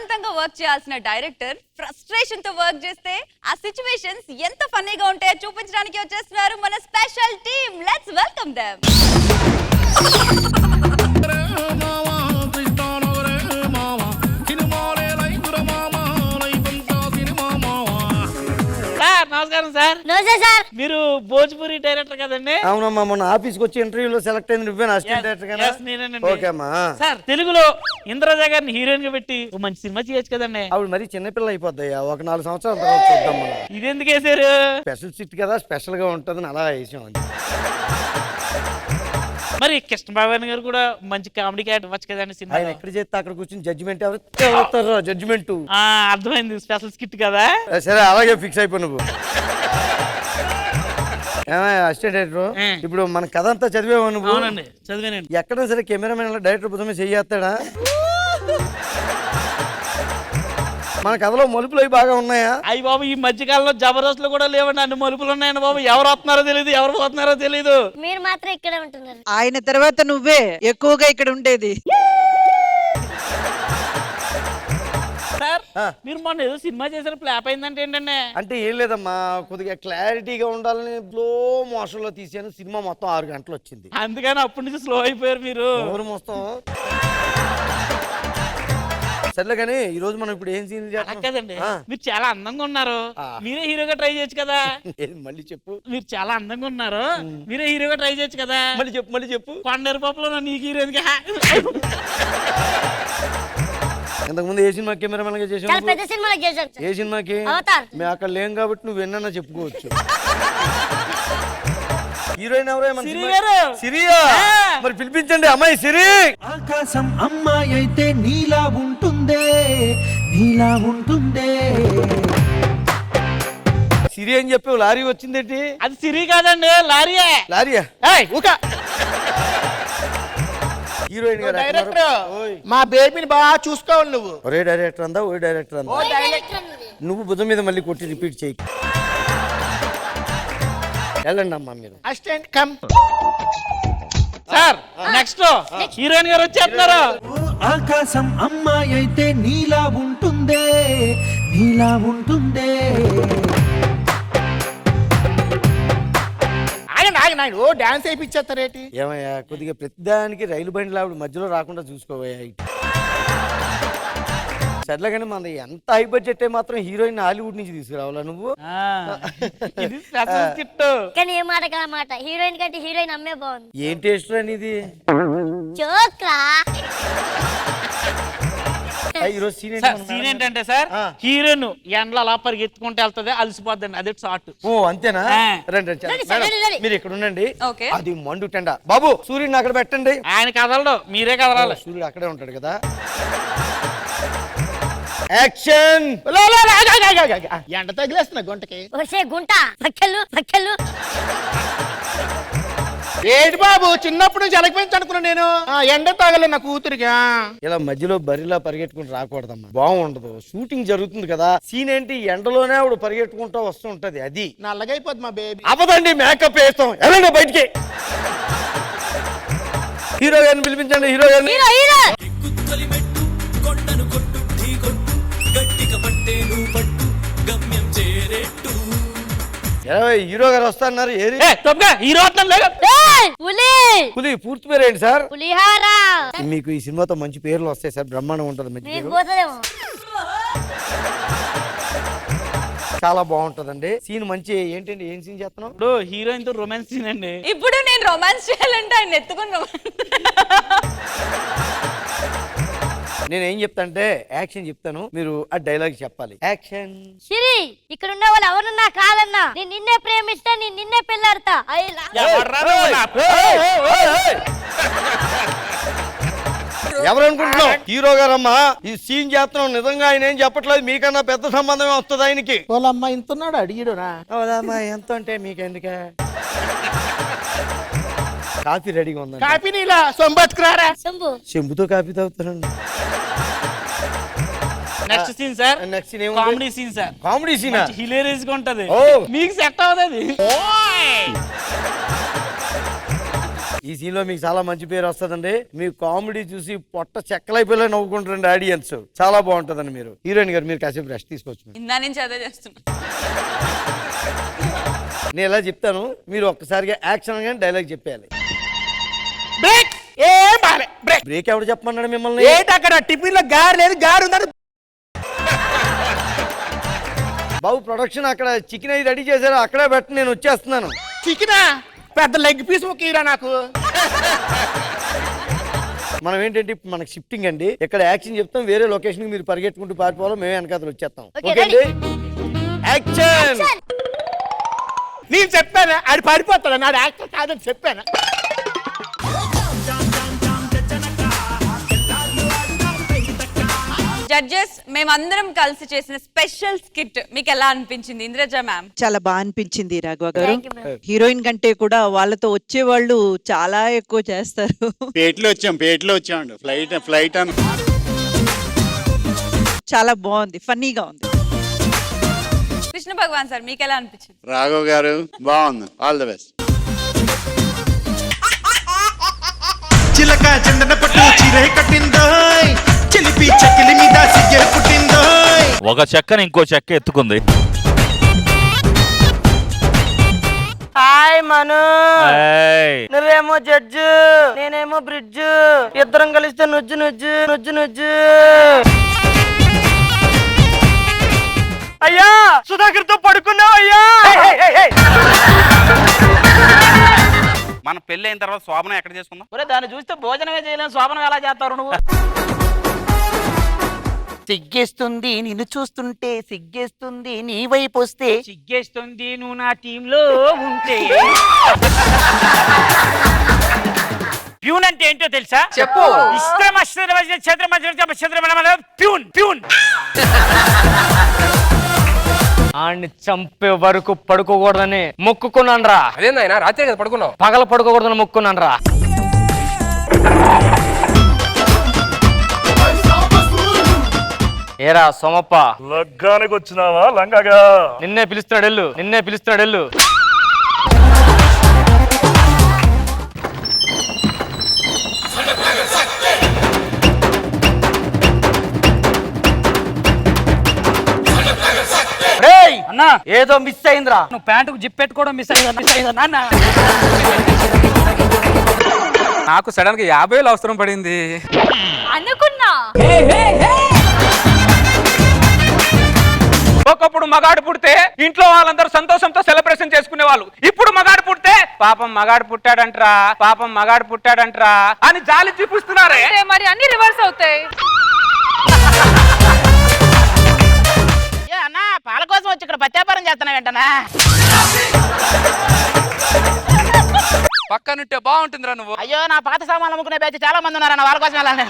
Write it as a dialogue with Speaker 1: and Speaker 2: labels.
Speaker 1: ప్రశాంతంగా వర్క్ చేయాల్సిన director frustration తో వర్క్ చేస్తే ఆ సిచువేషన్స్ ఎంత ఫన్నీగా ఉంటాయో చూపించడానికి వచ్చేస్తున్నారు మన special team. Let's welcome them.
Speaker 2: నమస్కారం సార్.
Speaker 3: నమస్తే సార్.
Speaker 2: మీరు భోజ్పురి డైరెక్టర్ కదండి?
Speaker 4: అవునమ్మా, మొన్న ఆఫీస్కి వచ్చి ఇంటర్వ్యూలో సెలెక్ట్ అయింది నువ్వే అసిస్టెంట్ డైరెక్టర్ కదా?
Speaker 2: నేనేనండి.
Speaker 4: ఓకే అమ్మా.
Speaker 2: సార్ తెలుగులో ఇంద్రజ గారిని హీరోయిన్ గా పెట్టి ఒక మంచి సినిమా చేయొచ్చు కదండి?
Speaker 4: ఆవిడ మరి చిన్నపిల్ల అయిపోద్దయ్యా, ఒక 4 సంవత్సరాల తర్వాత చూద్దాం మనం.
Speaker 2: ఇది ఎందుకు వేసారు?
Speaker 4: స్పెషల్ సిట్ కదా, స్పెషల్ గా ఉంటుందని అలా వేసాం.
Speaker 2: మరి కృష్ణబాబు గారు కూడా మంచి కామెడీ క్యారెక్టర్ వచ్చు కదండి సినిమా?
Speaker 4: ఆయన ఎక్కడ చేస్తే అక్కడ కూర్చొని జడ్జిమెంట్ ఎవరు జడ్జిమెంట్
Speaker 2: అర్థమైంది, స్పెషల్ స్కిట్ కదా.
Speaker 4: సరే అలాగే ఫిక్స్ అయిపో నువ్వు. అసిస్టెంట్ డైరెక్టర్, ఇప్పుడు మన కథ అంతా చదివేవా నువ్వు?
Speaker 2: అవునండి, చదివానండి.
Speaker 4: ఎక్కడైనా సరే కెమెరామెన్ డైరెక్టర్ బుధమే చెయ్యేస్తాడా? మన కథలో మలుపులు అవి బాగా ఉన్నాయా?
Speaker 2: అయ్యి బాబు, ఈ మధ్యకాలంలో జబర్దస్త్ లో కూడా లేవండి, అన్ని మలుపులు ఉన్నాయండి బాబు. ఎవరు వస్తున్నారో తెలియదు, ఎవరు పోతున్నారో తెలియదు.
Speaker 3: మీరు మాత్రం ఇక్కడే ఉంటున్నారు.
Speaker 5: ఆయన తర్వాత నువ్వే ఎక్కువగా ఇక్కడ ఉండేది.
Speaker 2: సార్ మీరు మొన్న ఏదో సినిమా చేశారు, ఫ్లాప్ అయిందంటే ఏంటండి?
Speaker 4: అంటే ఏం లేదమ్మా, కొద్దిగా క్లారిటీగా ఉండాలని స్లో మోషన్ లో తీసాను. సినిమా మొత్తం 6 గంటలు వచ్చింది,
Speaker 2: అందుకని అప్పటి నుంచి స్లో అయిపోయారు మీరు.
Speaker 4: ఎవరు మొత్తం సర్లే కానీ ఈ రోజు మనం ఇప్పుడు ఏం సీన్
Speaker 2: కదండి. మీరు చాలా అందంగా ఉన్నారు, మీరే హీరోగా ట్రై చేయొచ్చు కదా.
Speaker 4: మళ్ళీ చెప్పు.
Speaker 2: మీరు చాలా అందంగా ఉన్నారు, మీరే హీరోగా ట్రై చేయొచ్చు కదా.
Speaker 4: మళ్ళీ చెప్పు.
Speaker 2: కొండరి పాపలో నీకు హీరోయిన్
Speaker 4: ఇంతకు ముందు ఏ సినిమా కెమెరామెన్ గా
Speaker 3: చాలా పెద్ద
Speaker 4: చేసావు?
Speaker 3: సినిమాలో చేశాను.
Speaker 4: ఏ సినిమాకి?
Speaker 3: అవతార్.
Speaker 4: మేము అక్కడ లేం కాబట్టి నువ్వు ఎన్నన్నా చెప్పుకోవచ్చు. హీరోయిన్ ఎవరో సిరియా? మరి పిలిపించండి అమ్మాయి సిరి.
Speaker 6: ఆకాశం అమ్మాయి అయితే నీలా ఉంటుందే, నీలా ఉంటుందే.
Speaker 4: సిరి అని చెప్పి లారీ వచ్చిందేంటి?
Speaker 2: అది సిరి కాదండి, లారీయే.
Speaker 4: లారీయా? హీరోయిన్ గారు
Speaker 7: డైరెక్టర్, మా బేబీని బాగా చూసుకోవాలి నువ్వు.
Speaker 4: ఒరే డైరెక్టర్ అందా, ఓ డైరెక్టర్ అందా. నువ్వు భుజం మీద మళ్ళీ కొట్టి రిపీట్ చేయి. వెళ్ళండి అమ్మా మీరు.
Speaker 7: Assistant cum.
Speaker 2: Sir next heroine గారు వచ్చేస్తున్నారు.
Speaker 6: ఆకాశం అమ్మాయి అయితే నీలా ఉంటుందే, నీలా ఉంటుందే.
Speaker 7: ఆయన ఓ డాన్స్ అయిపించేస్తారేటి?
Speaker 4: ఏమయ్యా, కొద్దిగా ప్రతిదానికి రైలు బండి ఆవిడ మధ్యలో రాకుండా చూసుకోవయ్యా. సర్లే కానీ మన ఎంత హై బడ్జెట్ మాత్రం హీరోయిన్ హాలీవుడ్ నుంచి తీసుకురావాలా నువ్వు?
Speaker 2: ఇది స్పెషల్ స్కిట్.
Speaker 3: కానీ ఏ మాట కదా మాట, హీరోయిన్ కంటే హీరోయిన్ అమ్మే బాగుంది.
Speaker 4: ఏం టేస్ట్ అనేది?
Speaker 3: చోక్లా.
Speaker 4: ఈరోజు
Speaker 2: సీన్ ఏంటంటే సార్, హీరోయిన్ ఎండలో అలా పరిగెత్తుకుంటూ వెళ్తుంది, అలసిపోద్దండి, అదే షార్ట్.
Speaker 4: ఓ అంతేనా? రండి
Speaker 3: రండి.
Speaker 4: మీరు ఇక్కడ ఉండండి.
Speaker 1: ఓకే.
Speaker 4: అది మండు టెండ. బాబు సూర్యుడిని అక్కడ పెట్టండి.
Speaker 2: ఆయన కదలడు, మీరే కదలాలి.
Speaker 4: సూర్యుడు అక్కడే ఉంటాడు కదా. యాక్షన్.
Speaker 7: ఎండ తగిలేస్తున్నా గుంటకి.
Speaker 3: వచ్చే గుంట పక్కలు పక్కలు.
Speaker 7: ఏంటి బాబు, చిన్నప్పుడు నుంచి ఎలకపోయించి అనుకున్నా నేను. ఎండ తగలే నా కూతురిగా.
Speaker 4: ఇలా మధ్యలో బరిలా పరిగెట్టుకుని రాకూడదమ్మా, బాగుండదు. షూటింగ్ జరుగుతుంది కదా, సీన్ ఏంటి ఎండలోనే ఆవిడ పరిగెట్టుకుంటూ వస్తూ ఉంటది. అది
Speaker 7: నల్లగైపోద్ది మా బేబీ.
Speaker 4: అవదండి, మేకప్ వేస్తాం. వెళ్ళండి బయటికి. హీరో గారిని పిలిపించండి. హీరో గారిని. హీరో గారు వస్తున్నారు.
Speaker 2: హీరో
Speaker 4: పులి పూర్తి పేరు ఏంటి సార్?
Speaker 3: పులిహార.
Speaker 4: మీకు ఈ సినిమాతో మంచి పేర్లు వస్తాయి సార్, బ్రహ్మాండం ఉంటది. మంచి పేరు చాలా బాగుంటదండి. సీన్ మంచి ఏంటండి, ఏం సీన్ చేస్తున్నావు?
Speaker 2: ఇప్పుడు హీరోయిన్ తో రొమాన్స్ సీన్ అండి.
Speaker 1: ఇప్పుడు నేను రొమాన్స్ చేయాలంటే ఆయన ఎత్తుకుని
Speaker 4: నేను ఏం చెప్తా అంటే యాక్షన్ చెప్తాను, మీరు ఆ డైలాగ్ చెప్పాలి. యాక్షన్.
Speaker 3: సిరి, ఇక్కడ ఉన్న వాళ్ళు ఎవరన్నా కాదన్నా, నేను నిన్నే ప్రేమిస్తా, నేను నిన్నే పెళ్ళాడతా.
Speaker 4: ఎవరు అనుకుంటున్నావు? హీరో గారమ్మా, ఈ సీన్ చేస్తున్నాం. నిజంగా ఆయన ఏం చెప్పట్లేదు, మీకన్నా పెద్ద సంబంధమే వస్తుంది ఆయనకి.
Speaker 7: వాళ్ళమ్మ ఇంతున్నాడు అడిగిడునా?
Speaker 4: అవుదమ్మా, ఎంత అంటే మీకెందుకే. కాఫీ రెడీగా ఉందండి.
Speaker 7: కాపీ నీలా సొంబత్కురారా.
Speaker 4: చెంబుతో కాఫీ తాగుతారండి.
Speaker 2: Next scene sir,
Speaker 4: next scene
Speaker 2: comedy scene sir.
Speaker 4: Comedy scene
Speaker 2: hilarious గా ఉంటది,
Speaker 4: ఓ
Speaker 2: మీకు సెట్ అవుతుంది.
Speaker 4: ఈ సీన్ లో మీకు చాలా మంచి పేరు వస్తుందండి. మీ కామెడీ చూసి పొట్ట చెక్కలైపోయి నవ్వుకుంటారండి ఆడియన్స్. చాలా బాగుంటుందండి. మీరు హీరోయిన్ గారు మీరు కాసేపు రెస్ట్ తీసుకోవచ్చు.
Speaker 1: ఇందా నుంచి అదే చేస్తున్నా.
Speaker 4: నేను ఎలా చెప్తాను, మీరు ఒక్కసారిగా యాక్షన్ కానీ డైలాగ్ చెప్పేయాలి.
Speaker 7: బ్రేక్ ఏ బాలే బ్రేక్.
Speaker 4: బ్రేక్ ఎవడు చెప్పమన్నాడు మిమ్మల్ని?
Speaker 7: ఏంటి అక్కడ టిఫిన్ లో గారి లేదు, గారి ఉందని.
Speaker 4: బాబు ప్రొడక్షన్ అక్కడ చికెన్ అయి రెడీ చేశారు, అక్కడే పెట్టి నేను వచ్చేస్తున్నాను.
Speaker 7: చికెనా? పెద్ద లెగ్ పీస్ ముక్కీరా నాకు.
Speaker 4: మనం ఏంటంటే ఇప్పుడు మనకి షిఫ్టింగ్ అండి. ఇక్కడ యాక్షన్ చెప్తాం, వేరే లొకేషన్ మీరు పరిగెట్టుకుంటూ పారిపోవాలి, మేమే వెనకాతలు వచ్చేస్తాం.
Speaker 3: Okay,
Speaker 4: ఓకే అండి? యాక్షన్.
Speaker 7: నేను చెప్పాను ఆడు పడిపోతాడు, నాడు యాక్టర్ కాదని చెప్పాను.
Speaker 1: జడ్జెస్ మేమందరం కలిసి చేసిన స్పెషల్ స్కిట్ మీకు ఎలా అనిపించింది ఇంద్రజ మ్యామ్?
Speaker 5: చాలా బాగా అనిపించింది రాఘవ గారు.
Speaker 3: Thank you, ma'am.
Speaker 5: హీరోయిన్ కంటే కూడా వాళ్ళతో వచ్చే వాళ్ళు చాలా ఎక్కువ చేస్తారు.
Speaker 8: పేటలో వచ్చామండి. ఫ్లైట్ అని
Speaker 5: చాలా బాగుంది, ఫన్నీగా ఉంది.
Speaker 1: కృష్ణ భగవాన్ సార్ మీకు ఎలా అనిపించింది?
Speaker 8: రాఘవ్ గారు బాగుంది. All the best.
Speaker 6: చిలక చందన పట్టు చీరే కట్టిందోయ్, చిలిపి చెక్కిలి మీద సిగ్గే పుట్టిందోయ్.
Speaker 2: ఒక చెక్కని ఇంకో చెక్క ఎత్తుకుంది.
Speaker 9: హాయ్ మను,
Speaker 2: ఏయ్,
Speaker 9: నువ్వేమో జడ్జు, నేనేమో బ్రిడ్జ్, ఇద్దరం కలిస్తే నుజ్జు నుజ్జు నుజ్జు నుజ్జు. అయ్యా సుధాకర్ తో పడుకున్నావు అయ్యా.
Speaker 2: మన పెళ్లి అయిన తర్వాత శోభనం ఎక్కడ చేసుకుందాం?
Speaker 9: ఒరే దాన్ని చూస్తే భోజనమే చేయలేం, శోభనం ఎలా చేస్తారు నువ్వు? సిగ్గేస్తుంది నిన్ను చూస్తుంటే, సిగ్గేస్తుంది నీ వైపు వస్తే, సిగ్గేస్తుంది నువ్వు నా టీంలో ఉంటే. ప్యూన్ అంటే ఏంటో తెలుసా? చెప్పు. Peon peon.
Speaker 10: ఆడిని చంపే వరకు పడుకోకూడదని మొక్కుకున్నాను రా.
Speaker 11: అదేందైనా రాత్రి కదా పడుకున్నావు?
Speaker 10: పగల పడుకోకూడదని మొక్కున్నాను రా. ఏరా సోమప్ప,
Speaker 11: లగ్గానికి వచ్చినావా లంగగా?
Speaker 10: నిన్నే పిలుస్తున్నాడు ఎల్లు, నిన్నే పిలుస్తున్నాడు ఎల్లు.
Speaker 9: అన్నా ఏదో మిస్ అయిందిరా.
Speaker 10: నువ్వు ప్యాంటుకు జిప్ పెట్టుకోవడం మిస్ అయిందా నాన్న?
Speaker 11: నాకు సడన్ గా 50,000 అవసరం పడింది.
Speaker 1: అనుకున్నా
Speaker 11: ఒకప్పుడు మగాడు పుడితే ఇంట్లో వాళ్ళందరూ సంతోషంతో సెలబ్రేషన్ చేసుకునే వాళ్ళు. ఇప్పుడు మగాడు పుడితే పాపం మగాడు పుట్టాడంట్రా అని జాలి చూపిస్తున్నారే.
Speaker 1: మరి అన్ని రివర్స్ అవుతాయి.
Speaker 9: అన్నా పాల కోసం వచ్చి ఇక్కడ పత్యాపారం చేస్తున్నావు ఏంటనా?
Speaker 11: పక్కనుంటే బాగుంటుందిరా నువ్వు.
Speaker 9: అయ్యో నా పాత సామాన్లు అమ్ముకునే బ్యాచ్ చాలా మంది ఉన్నారన్న, వాళ్ళ కోసం వెళ్ళాను.